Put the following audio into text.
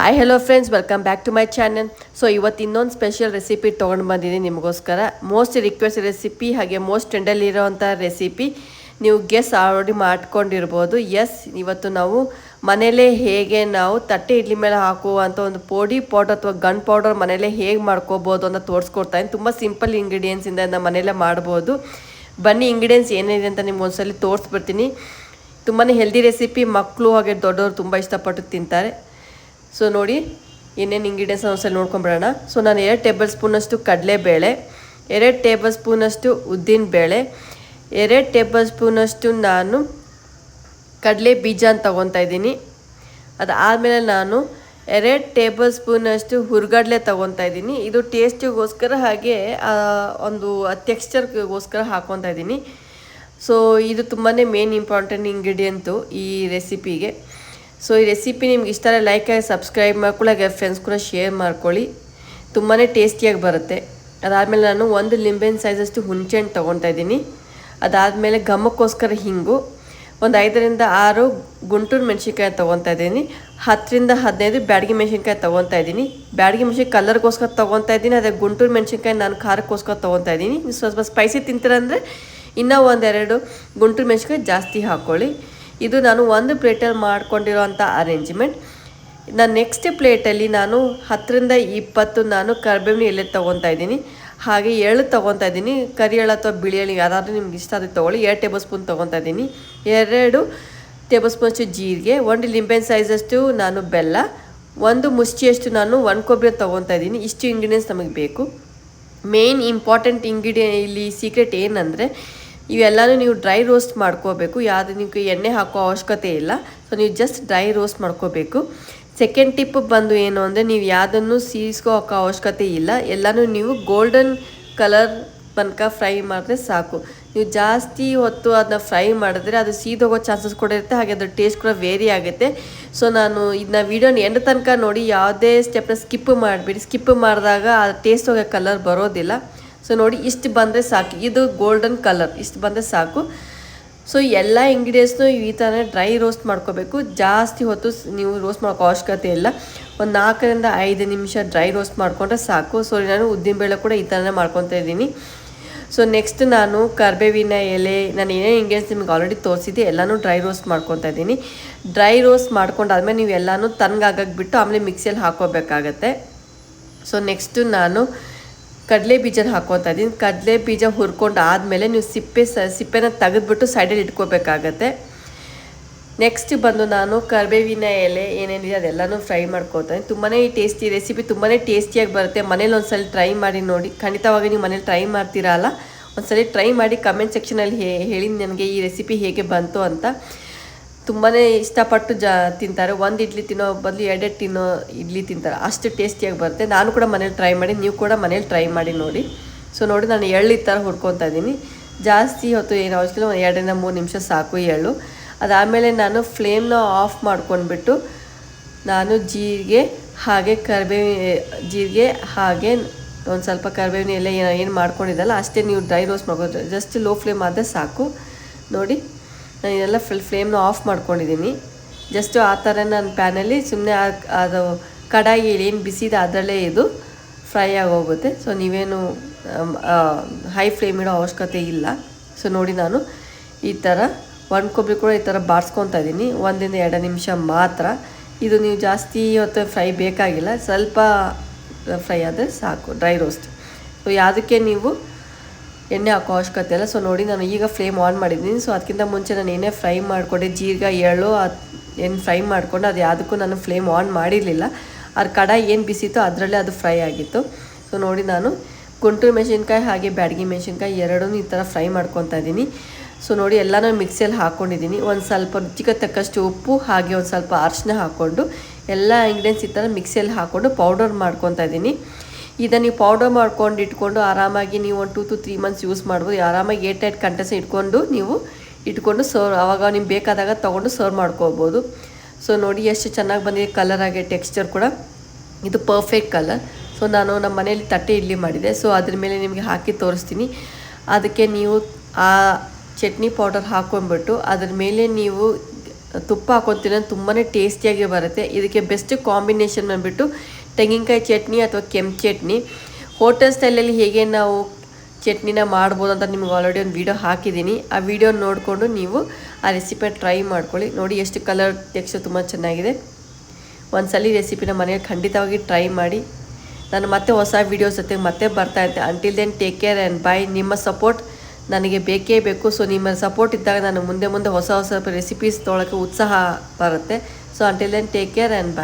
Hi hello friends, welcome back to my channel. So ಇವತ್ತು ಇನ್ನೊಂದು special recipe ತೊಗೊಂಡು ಬಂದಿದ್ದೀನಿ ನಿಮಗೋಸ್ಕರ. ಮೋಸ್ಟ್ ರಿಕ್ವೆಸ್ಟ್ ರೆಸಿಪಿ, ಹಾಗೆ ಮೋಸ್ಟ್ ಟ್ರೆಂಡಲ್ಲಿ ಇರೋವಂಥ ರೆಸಿಪಿ. ನೀವು ಗೆಸ್ ಆಲ್ರೆಡಿ ಮಾಡ್ಕೊಂಡಿರ್ಬೋದು. ಇವತ್ತು ನಾವು ಮನೇಲೇ ಹೇಗೆ ನಾವು ತಟ್ಟೆ ಇಡ್ಲಿ ಮೇಲೆ ಹಾಕುವಂಥ ಒಂದು ಪೌಡರ್ ಅಥವಾ ಗನ್ ಪೌಡರ್ ಮನೇಲೇ ಹೇಗೆ ಮಾಡ್ಕೋಬೋದು ಅಂತ ತೋರಿಸ್ಕೊಡ್ತಾಯಿನಿ. ತುಂಬ ಸಿಂಪಲ್ ಇಂಗ್ರೀಡಿಯೆಂಟ್ಸಿಂದ ನಾವು ಮನೇಲೇ ಮಾಡ್ಬೋದು. ಬನ್ನಿ, ಇಂಗ್ರೀಡಿಯೆಂಟ್ಸ್ ಏನಿದೆ ಅಂತ ನಿಮ್ಗೆ ಒಂದ್ಸಲ ತೋರಿಸ್ಬಿಡ್ತೀನಿ. ತುಂಬಾ ಹೆಲ್ದಿ ರೆಸಿಪಿ, ಮಕ್ಕಳು ಹಾಗೆ ದೊಡ್ಡವರು ತುಂಬ ಇಷ್ಟಪಟ್ಟು ತಿಂತಾರೆ. ಸೊ ನೋಡಿ ಏನೇನು ಇಂಗ್ರೀಡಿಯೆಂಟ್ಸ್ ಒಂದ್ಸಲ ನೋಡ್ಕೊಂಬಿಡೋಣ. ಸೊ ನಾನು 2 ಟೇಬಲ್ ಸ್ಪೂನಷ್ಟು ಕಡಲೆಬೇಳೆ, 2 ಟೇಬಲ್ ಸ್ಪೂನಷ್ಟು ಉದ್ದಿನಬೇಳೆ, 2 ಟೇಬಲ್ ಸ್ಪೂನಷ್ಟು ನಾನು ಕಡಲೆ ಬೀಜ ಅಂತ ತೊಗೊತಾ ಇದ್ದೀನಿ. ಅದಾದಮೇಲೆ ನಾನು 2 ಟೇಬಲ್ ಸ್ಪೂನಷ್ಟು ಹುರ್ಗಡ್ಲೆ ತೊಗೊತಾ ಇದ್ದೀನಿ. ಇದು ಟೇಸ್ಟಿಗೋಸ್ಕರ ಹಾಗೆ ಒಂದು ಟೆಕ್ಸ್ಚರ್ಗೋಸ್ಕರ ಹಾಕ್ಕೊತಾ ಇದ್ದೀನಿ. ಸೊ ಇದು ತುಂಬಾ ಮೇನ್ ಇಂಪಾರ್ಟೆಂಟ್ ಇಂಗ್ರೀಡಿಯೆಂಟು ಈ ರೆಸಿಪಿಗೆ. ಸೊ ಈ ರೆಸಿಪಿ ನಿಮ್ಗೆ ಇಷ್ಟ ಆದರೆ ಲೈಕ್ ಆಗಿ ಸಬ್ಸ್ಕ್ರೈಬ್ ಮಾಡ್ಕೊಳ್ಳಿ, ಫ್ರೆಂಡ್ಸ್ ಕೂಡ ಶೇರ್ ಮಾಡ್ಕೊಳ್ಳಿ. ತುಂಬಾ ಟೇಸ್ಟಿಯಾಗಿ ಬರುತ್ತೆ. ಅದಾದಮೇಲೆ ನಾನು 1 ಲಿಂಬೆನ ಸೈಜಷ್ಟು ಹುಣಸೆಹಣ್ಣು ತೊಗೊತಾ ಇದ್ದೀನಿ. ಅದಾದಮೇಲೆ ಘಮಕ್ಕೋಸ್ಕರ ಹಿಂಗು, ಒಂದು 5ರಿಂದ 6 ಗುಂಟೂರು ಮೆಣಸಿನ್ಕಾಯಿ ತೊಗೊತಾ ಇದ್ದೀನಿ. 10ರಿಂದ 15 ಬ್ಯಾಡಗಿ ಮೆಣಸಿನ್ಕಾಯಿ ತೊಗೊತಾ ಇದ್ದೀನಿ. ಬ್ಯಾಡಗಿ ಮೆಣಸಿನ್ಕಾಯಿ ಕಲರ್ಗೋಸ್ಕರ ತೊಗೊತಾ ಇದ್ದೀನಿ. ಅದೇ ಗುಂಟೂರು ಮೆಣಸಿನ್ಕಾಯಿ ನಾನು ಖಾರಕ್ಕೋಸ್ಕರ ತೊಗೊತಾ ಇದ್ದೀನಿ. ಸ್ವಲ್ಪ ಸ್ಪೈಸಿ ತಿಂತೀರಂದರೆ ಇನ್ನೂ 1-2 ಗುಂಟೂರು ಮೆಣಸಿನ್ಕಾಯಿ ಜಾಸ್ತಿ ಹಾಕ್ಕೊಳ್ಳಿ. ಇದು ನಾನು ಒಂದು ಪ್ಲೇಟಲ್ಲಿ ಮಾಡ್ಕೊಂಡಿರೋಂಥ ಅರೇಂಜ್ಮೆಂಟ್. ನಾನು ನೆಕ್ಸ್ಟ್ ಪ್ಲೇಟಲ್ಲಿ ನಾನು 10ರಿಂದ 20 ನಾನು ಕರಿಬೇವಿನ ಎಲೆ ತೊಗೊತಾ ಇದ್ದೀನಿ. ಹಾಗೆ ಎಳ್ಳು ತೊಗೊತಾ ಇದ್ದೀನಿ. ಕರಿ ಎಳ್ಳು ಅಥವಾ ಬಿಳಿ ಎಳ್ಳು ಯಾರಾದರೂ ನಿಮ್ಗೆ ಇಷ್ಟ ಆದರೆ ತೊಗೊಳ್ಳಿ. 2 ಟೇಬಲ್ ಸ್ಪೂನ್ ತೊಗೊತಾ ಇದ್ದೀನಿ. 2 ಟೇಬಲ್ ಸ್ಪೂನಷ್ಟು ಜೀರಿಗೆ, 1 ಲಿಂಬೆನ ಸೈಜಷ್ಟು ನಾನು ಬೆಲ್ಲ, 1 ಮುಷ್ಟಿಯಷ್ಟು ನಾನು ಕೊಬ್ಬರಿ ತೊಗೊತಾ ಇದ್ದೀನಿ. ಇಷ್ಟು ಇಂಗ್ರೀಡಿಯೆಂಟ್ಸ್ ನಮಗೆ ಬೇಕು. ಮೇನ್ ಇಂಪಾರ್ಟೆಂಟ್ ಇಲ್ಲಿ ಸೀಕ್ರೆಟ್ ಏನಂದರೆ, ಇವೆಲ್ಲನೂ ನೀವು ಡ್ರೈ ರೋಸ್ಟ್ ಮಾಡ್ಕೋಬೇಕು. ಯಾವುದು ನೀವು ಎಣ್ಣೆ ಹಾಕೋ ಅವಶ್ಯಕತೆ ಇಲ್ಲ. ಸೊ ನೀವು ಜಸ್ಟ್ ಡ್ರೈ ರೋಸ್ಟ್ ಮಾಡ್ಕೋಬೇಕು. ಸೆಕೆಂಡ್ ಟಿಪ್ ಬಂದು ಏನು ಅಂದರೆ, ನೀವು ಯಾವುದನ್ನು ಹಾಕೋ ಅವಶ್ಯಕತೆ ಇಲ್ಲ. ಎಲ್ಲನೂ ನೀವು ಗೋಲ್ಡನ್ ಕಲರ್ ತನಕ ಫ್ರೈ ಮಾಡಿದ್ರೆ ಸಾಕು. ನೀವು ಜಾಸ್ತಿ ಹೊತ್ತು ಅದನ್ನ ಫ್ರೈ ಮಾಡಿದ್ರೆ ಅದು ಸೀದೋಗೋ ಚಾನ್ಸಸ್ ಕೂಡ ಇರುತ್ತೆ. ಹಾಗೆ ಅದ್ರ ಟೇಸ್ಟ್ ಕೂಡ ವೇರಿ ಆಗುತ್ತೆ. ಸೊ ನಾನು ಇದನ್ನ ವೀಡಿಯೋನ ಎಂಡ್ ತನಕ ನೋಡಿ, ಯಾವುದೇ ಸ್ಟೆಪ್ನ ಸ್ಕಿಪ್ ಮಾಡಿಬಿಡಿ. ಸ್ಕಿಪ್ ಮಾಡಿದಾಗ ಆ ಟೇಸ್ಟ್ ಹೋಗೋ ಕಲರ್ ಬರೋದಿಲ್ಲ. ಸೊ ನೋಡಿ, ಇಷ್ಟು ಬಂದರೆ ಸಾಕು. ಇದು ಗೋಲ್ಡನ್ ಕಲರ್ ಇಷ್ಟು ಬಂದರೆ ಸಾಕು. ಸೊ ಎಲ್ಲ ಇಂಗ್ರೀಡಿಯೆಂಟ್ಸ್ನು ಈ ಥರ ಡ್ರೈ ರೋಸ್ಟ್ ಮಾಡ್ಕೋಬೇಕು. ಜಾಸ್ತಿ ಹೊತ್ತು ನೀವು ರೋಸ್ಟ್ ಮಾಡೋಕ್ಕೆ ಅವಶ್ಯಕತೆ ಇಲ್ಲ. ಒಂದು 4ರಿಂದ 5 ನಿಮಿಷ ಡ್ರೈ ರೋಸ್ಟ್ ಮಾಡಿಕೊಂಡ್ರೆ ಸಾಕು. ಸೊ ನಾನು ಉದ್ದಿನಬೇಳೆ ಕೂಡ ಈ ಥರನೇ ಮಾಡ್ಕೊತಾ ಇದ್ದೀನಿ. ಸೊ ನೆಕ್ಸ್ಟ್ ನಾನು ಕರಿಬೇವಿನ ಎಲೆ, ನಾನು ಏನೇನು ಇಂಗ್ರೀಡಿಯೆಂಟ್ಸ್ ನಿಮ್ಗೆ ಆಲ್ರೆಡಿ ತೋರಿಸಿದ್ದೆ ಎಲ್ಲನೂ ಡ್ರೈ ರೋಸ್ಟ್ ಮಾಡ್ಕೊತಾ ಇದ್ದೀನಿ. ಡ್ರೈ ರೋಸ್ಟ್ ಮಾಡ್ಕೊಂಡಾದ್ಮೇಲೆ ನೀವು ಎಲ್ಲನೂ ತಣ್ಣಗಾಗಕ್ಕೆ ಬಿಟ್ಟು ಆಮೇಲೆ ಮಿಕ್ಸಿಯಲ್ಲಿ ಹಾಕೋಬೇಕಾಗತ್ತೆ. ಸೊ ನೆಕ್ಸ್ಟು ನಾನು ಕಡಲೆ ಬೀಜನ ಹಾಕ್ಕೊತಾ ಇದ್ದೀನಿ. ಕಡಲೆ ಬೀಜ ಹುರ್ಕೊಂಡು ಆದಮೇಲೆ ನೀವು ಸಿಪ್ಪೆನ ತೆಗೆದ್ಬಿಟ್ಟು ಸೈಡಲ್ಲಿ ಇಟ್ಕೋಬೇಕಾಗತ್ತೆ. ನೆಕ್ಸ್ಟ್ ಬಂದು ನಾನು ಕರಿಬೇವಿನ ಎಲೆ ಏನೇನಿದೆ ಅದೆಲ್ಲನೂ ಫ್ರೈ ಮಾಡ್ಕೊತಾ ಇದ್ದೀನಿ. ತುಂಬಾ ಟೇಸ್ಟಿ ರೆಸಿಪಿ, ತುಂಬಾ ಟೇಸ್ಟಿಯಾಗಿ ಬರುತ್ತೆ. ಮನೇಲಿ ಒಂದ್ಸಲ ಟ್ರೈ ಮಾಡಿ ನೋಡಿ. ಖಂಡಿತವಾಗಿ ನೀವು ಮನೇಲಿ ಟ್ರೈ ಮಾಡ್ತೀರಲ್ಲ, ಒಂದ್ಸಲ ಟ್ರೈ ಮಾಡಿ ಕಮೆಂಟ್ ಸೆಕ್ಷನಲ್ಲಿ ಹೇಳಿ ನನಗೆ ಈ ರೆಸಿಪಿ ಹೇಗೆ ಬಂತು ಅಂತ. ತುಂಬಾ ಇಷ್ಟಪಟ್ಟು ತಿಂತಾರೆ. 1 ಇಡ್ಲಿ ತಿನ್ನೋ ಬದಲು 2 ತಿನ್ನೋ ಇಡ್ಲಿ ತಿಂತಾರೆ. ಅಷ್ಟು ಟೇಸ್ಟಿಯಾಗಿ ಬರುತ್ತೆ. ನಾನು ಕೂಡ ಮನೇಲಿ ಟ್ರೈ ಮಾಡಿ, ನೀವು ಕೂಡ ಮನೇಲಿ ಟ್ರೈ ಮಾಡಿ ನೋಡಿ. ಸೊ ನೋಡಿ, ನಾನು ಎಳ್ಳು ಈ ಥರ ಹುರ್ಕೊತಾ ಇದ್ದೀನಿ. ಜಾಸ್ತಿ ಹೊತ್ತು ಏನು ಅವಶ್ಯಕ, 2ರಿಂದ 3 ನಿಮಿಷ ಸಾಕು ಎಳ್ಳು. ಅದಾದಮೇಲೆ ನಾನು ಫ್ಲೇಮ್ನ ಆಫ್ ಮಾಡ್ಕೊಂಡ್ಬಿಟ್ಟು ನಾನು ಜೀರಿಗೆ ಹಾಗೆ ಜೀರಿಗೆ ಹಾಗೆ ಒಂದು ಸ್ವಲ್ಪ ಕರಿಬೇವಿನ ಎಲೆ ಏನು ಮಾಡ್ಕೊಂಡಿದ್ದಲ್ಲ ಅಷ್ಟೇ ನೀವು ಡ್ರೈ ರೋಸ್ಟ್ ಮಾಡ್ಬೋದು. ಜಸ್ಟ್ ಲೋ ಫ್ಲೇಮ್ ಆದರೆ ಸಾಕು. ನೋಡಿ, ನಾನು ಇದೆಲ್ಲ ಫ್ಲೇಮ್ನ ಆಫ್ ಮಾಡ್ಕೊಂಡಿದ್ದೀನಿ. ಜಸ್ಟು ಆ ಥರ ನಾನು ಪ್ಯಾನಲ್ಲಿ ಸುಮ್ಮನೆ ಅದು ಕಡಾಯಿಯಲ್ಲಿ ಏನು ಬಿಸಿದೆ ಅದರಲ್ಲೇ ಇದು ಫ್ರೈ ಆಗೋಗುತ್ತೆ. ಸೊ ನೀವೇನು ಹೈ ಫ್ಲೇಮ್ ಇಡೋ ಅವಶ್ಯಕತೆ ಇಲ್ಲ. ಸೊ ನೋಡಿ, ನಾನು ಈ ಥರ ಕೊಬ್ಬರಿ ಕೂಡ ಈ ಥರ ಬಾಡಿಸ್ಕೊತಾ ಇದ್ದೀನಿ. 1ರಿಂದ 2 ನಿಮಿಷ ಮಾತ್ರ. ಇದು ನೀವು ಜಾಸ್ತಿ ಹೊತ್ತು ಫ್ರೈ ಬೇಕಾಗಿಲ್ಲ, ಸ್ವಲ್ಪ ಫ್ರೈ ಆದರೆ ಸಾಕು, ಡ್ರೈ ರೋಸ್ಟ್. ಸೊ ಯಾವುದಕ್ಕೆ ನೀವು ಎಣ್ಣೆ ಹಾಕೋ ಅವಶ್ಯಕತೆ ಇಲ್ಲ. ಸೊ ನೋಡಿ, ನಾನು ಈಗ ಫ್ಲೇಮ್ ಆನ್ ಮಾಡಿದ್ದೀನಿ. ಸೊ ಅದಕ್ಕಿಂತ ಮುಂಚೆ ನಾನು ಏನೇ ಫ್ರೈ ಮಾಡಿಕೊಂಡೆ, ಜೀರಿಗೆ ಎಳ್ಳು ಏನು ಫ್ರೈ ಮಾಡಿಕೊಂಡು ಅದು ಯಾವುದಕ್ಕೂ ನಾನು ಫ್ಲೇಮ್ ಆನ್ ಮಾಡಿರಲಿಲ್ಲ. ಅದು ಕಡಾಯಿ ಏನು ಬಿಸಿತ್ತು ಅದರಲ್ಲೇ ಅದು ಫ್ರೈ ಆಗಿತ್ತು. ಸೊ ನೋಡಿ, ನಾನು ಗುಂಟೂರು ಮೆಣಸಿನ್ಕಾಯಿ ಹಾಗೆ ಬ್ಯಾಡಗಿ ಮೆಣಸಿನ್ಕಾಯಿ ಎರಡೂ ಈ ಥರ ಫ್ರೈ ಮಾಡ್ಕೊತಾ ಇದ್ದೀನಿ. ಸೊ ನೋಡಿ, ಎಲ್ಲನೂ ಮಿಕ್ಸಿಯಲ್ಲಿ ಹಾಕ್ಕೊಂಡಿದ್ದೀನಿ. ಒಂದು ಸ್ವಲ್ಪ ರುಚಿಗೆ ತಕ್ಕಷ್ಟು ಉಪ್ಪು ಹಾಗೆ ಒಂದು ಸ್ವಲ್ಪ ಅರಿಶಿನ ಹಾಕ್ಕೊಂಡು ಎಲ್ಲ ಇಂಗ್ರೀಡಿಯೆಂಟ್ಸ್ ಈ ಥರ ಮಿಕ್ಸಿಯಲ್ಲಿ ಹಾಕ್ಕೊಂಡು ಪೌಡರ್ ಮಾಡ್ಕೊತಾ ಇದ್ದೀನಿ. ಇದನ್ನು ನೀವು ಪೌಡರ್ ಮಾಡ್ಕೊಂಡು ಇಟ್ಕೊಂಡು ಆರಾಮಾಗಿ ನೀವು ಒಂದು 2 to 3 ಮಂತ್ಸ್ ಯೂಸ್ ಮಾಡ್ಬೋದು. ಆರಾಮಾಗಿ 8 ಕಂಟೆನ್ಸ್ ಇಟ್ಕೊಂಡು ಸರ್ವ್, ಆವಾಗ ನಿಮ್ಗೆ ಬೇಕಾದಾಗ ತೊಗೊಂಡು ಸರ್ವ್ ಮಾಡ್ಕೋಬೋದು. ಸೊ ನೋಡಿ, ಎಷ್ಟು ಚೆನ್ನಾಗಿ ಬಂದಿದೆ ಕಲರ್ ಆಗಿ, ಟೆಕ್ಸ್ಚರ್ ಕೂಡ ಇದು ಪರ್ಫೆಕ್ಟ್ ಕಲರ್. ಸೊ ನಾನು ನಮ್ಮ ಮನೇಲಿ ತಟ್ಟೆ ಇಡ್ಲಿ ಮಾಡಿದೆ. ಸೊ ಅದ್ರ ಮೇಲೆ ನಿಮಗೆ ಹಾಕಿ ತೋರಿಸ್ತೀನಿ. ಅದಕ್ಕೆ ನೀವು ಆ ಚಟ್ನಿ ಪೌಡರ್ ಹಾಕ್ಕೊಂಡ್ಬಿಟ್ಟು ಅದ್ರ ಮೇಲೆ ನೀವು ತುಪ್ಪ ಹಾಕೊತೀನಿ ತುಂಬಾ ಟೇಸ್ಟಿಯಾಗಿ ಬರುತ್ತೆ. ಇದಕ್ಕೆ ಬೆಸ್ಟ್ ಕಾಂಬಿನೇಷನ್ ಬಂದುಬಿಟ್ಟು ತೆಂಗಿನಕಾಯಿ ಚಟ್ನಿ ಅಥವಾ ಕೆಂಪು ಚಟ್ನಿ. ಹೋಟೆಲ್ ಸ್ಟೈಲಲ್ಲಿ ಹೇಗೆ ನಾವು ಚಟ್ನಿನ ಮಾಡ್ಬೋದು ಅಂತ ನಿಮ್ಗೆ ಆಲ್ರೆಡಿ ಒಂದು ವೀಡಿಯೋ ಹಾಕಿದ್ದೀನಿ. ಆ ವಿಡಿಯೋ ನೋಡಿಕೊಂಡು ನೀವು ಆ ರೆಸಿಪಿನ ಟ್ರೈ ಮಾಡ್ಕೊಳ್ಳಿ. ನೋಡಿ ಎಷ್ಟು ಕಲರ್ ಟೆಕ್ಸ್ಚರ್ ತುಂಬ ಚೆನ್ನಾಗಿದೆ. ಒಂದ್ಸಲಿ ರೆಸಿಪಿನ ಮನೆಯಲ್ಲಿ ಖಂಡಿತವಾಗಿ ಟ್ರೈ ಮಾಡಿ. ನಾನು ಮತ್ತೆ ಹೊಸ ವೀಡಿಯೋಸ್ ಜೊತೆಗೆ ಮತ್ತೆ ಬರ್ತಾ ಇರ್ತೆ. Until then take care and bye. ನಿಮ್ಮ ಸಪೋರ್ಟ್ ನನಗೆ ಬೇಕೇ ಬೇಕು. ಸೊ ನಿಮ್ಮ ಸಪೋರ್ಟ್ ಇದ್ದಾಗ ನಾನು ಮುಂದೆ ಹೊಸ ರೆಸಿಪೀಸ್ ತೊಗೊಳಕ್ಕೆ ಉತ್ಸಾಹ ಬರುತ್ತೆ. So until then take care and bye.